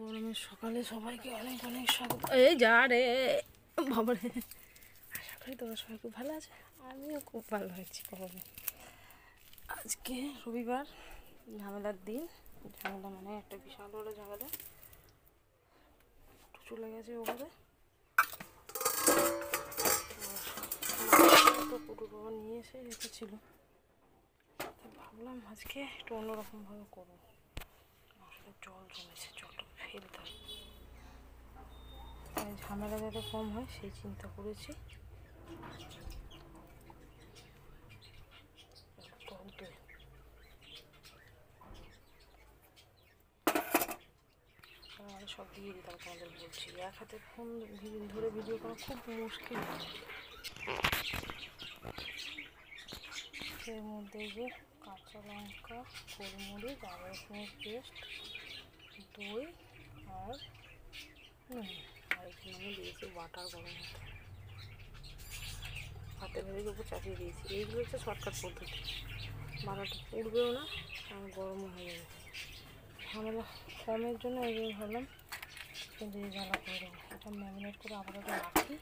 গরমের সকালে সবাইকে অনেক অনেক স্বাগত। এই যা রে বাবারে, আশা করি তোমরা সবাই খুব ভালো আছে, আমিও খুব ভালো আছি। গরমে আজকে রবিবার, ঝামেলার দিন। ঝামেলা মানে একটা বিশাল বড় ঝামেলা চলে গেছে ওখানে। পুরো বাবা নিয়ে এসে রেখেছিল, ভাবলাম আজকে একটু অন্যরকমভাবে করবো। আসলে জল জমেছে, জলটা ফেলতে হবে, তাই ঝামেলা যাতে কম হয় সেই চিন্তা করেছি। সব দিয়ে দিই, তারপর তোমাদের বলছি। এক হাতে ফোন ধরে ভিডিও করা খুব মুশকিল। এর মধ্যে যে কাঁচা লঙ্কা, গোলমরিচ, আদা রসুনের পেস্ট, দই আর এখানে আমি দিয়েছি বাটার গরম মতো, হাতের ভেজের উপর চাপিয়ে দিয়েছি। এইগুলো হচ্ছে শর্টকাট পদ্ধতি, বাটারটা পুড়বেও না আর গরমও হয়ে যাবে। ঝামেলা কমের জন্য এইগুলো ভাবলাম দিয়ে জ্বালা করে দেবো। এটা ম্যারিনেট করে আপাতত রাখি,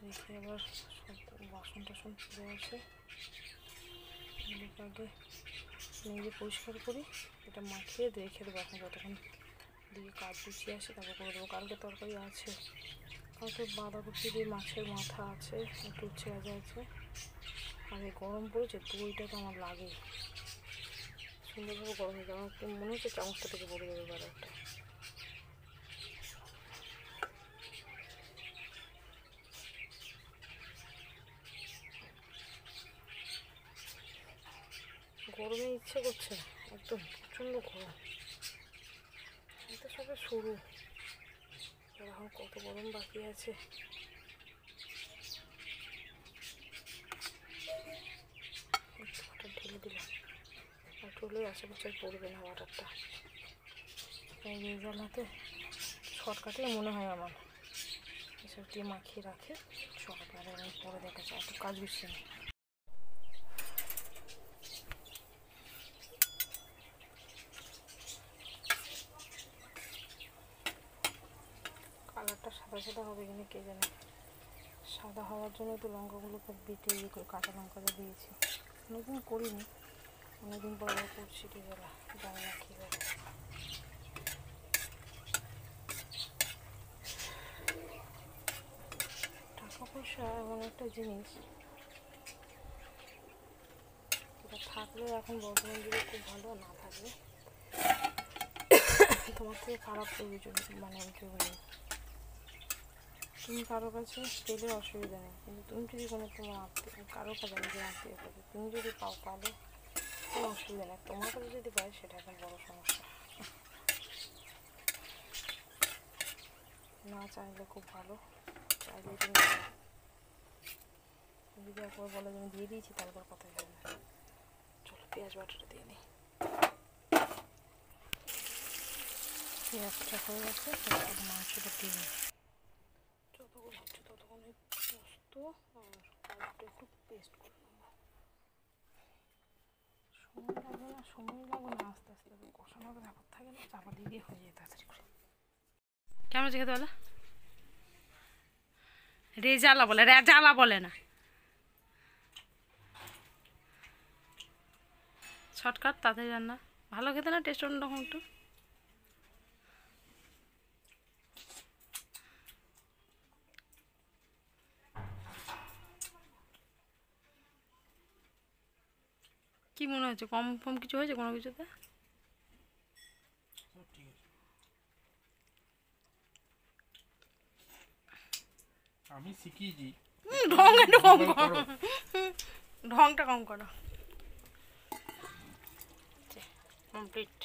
রেখে আবার সব বাসন টাসন পড়ে আছে, এগুলোকে আগে নিজে পরিষ্কার করি। এটা মাখিয়ে রেখে দেবো এখন, যতক্ষণ দিয়ে কাজ গুছিয়ে আসে তারপর করে দেবো। কালকে তরকারি আছে, কালকে বাঁধাকপি দিয়ে মাছের মাথা আছে, একটু উচ্ছে ভাজা আছে, আর এই গরম পড়েছে দইটা তো আমার লাগেই। সুন্দরভাবে গরম হয়ে যায়, আমার মনে হচ্ছে চামচটা থেকে পড়ে যাবে বাজারটা। গরমে ইচ্ছে করছে না, একদম প্রচণ্ড গরম। এটা সবে শুরু, এখন কত গরম বাকি আছে। একটু ঢেলে দিলাম, আর টুলে আশেপাশে পড়বে না ওয়াটারটা। এই রেজালাতে শর্টকাটে মনে হয় আমার, এসব দিয়ে মাখিয়ে রাখে সকালে আমি পরে দেখেছি। একটু কাজ গুছিয়ে নিই। কালারটা সাদা সাদা হবে কিনা কে জানে। সাদা হওয়ার জন্য তো লঙ্কাগুলো খুব বেটে ইয়ে করে কাঁচা লঙ্কাটা দিয়েছি। অনেকদিন করিনি, অনেকদিন পর করছি রেজালা, জানি না কী হবে। টাকা পয়সা এমন একটা জিনিস, এটা থাকলে এখন বর্তমান যুগে খুব ভালো, না থাকলে তোমার থেকে খারাপ প্রয়োজন, মানে কেউ নেই। তুমি কারো কাছে পেলে অসুবিধা নেই, কিন্তু তুমি যদি কোনো তোমার আত্মীয় কারো কাছে নিজের আত্মীয় থাকে, তুমি যদি পালে কোনো অসুবিধা নেই। তোমার কাছে যদি পায় সেটা এখন বড়ো সমস্যা। না চাইলে খুব ভালো, চাইলে তুমি যদি একবার বলে আমি দিয়ে দিয়েছি তারপর কথাই হবে না। চলো পেঁয়াজ বাটাটা দিয়ে নিই। পেঁয়াজটা হয়ে গেছে, মাংসটা দিয়ে নিই। যতক্ষণ হচ্ছে ততক্ষণ পোস্ত আর কাজটা একটু পেস্ট করে নেবো। সময় লাগবে না, সময় লাগবে না, আস্তে আস্তে কষানোর ব্যাপার থাকে না, চাপা দিয়ে হয়ে যায় তাড়াতাড়ি করে। কেমন হচ্ছে খেতে বলো? রেজালা বলে, রেজালা বলে না, শর্টকাট তাড়াতাড়ি রান্না, ভালো খেতে না, টেস্ট অন্যরকম একটু। কি মনে হচ্ছে কম কম কিছু হয়েছে কোনো কিছুতে? আমি শিখিয়েছি, ঢংটা কম করো, ঢংটা কম করো। কমপ্লিট।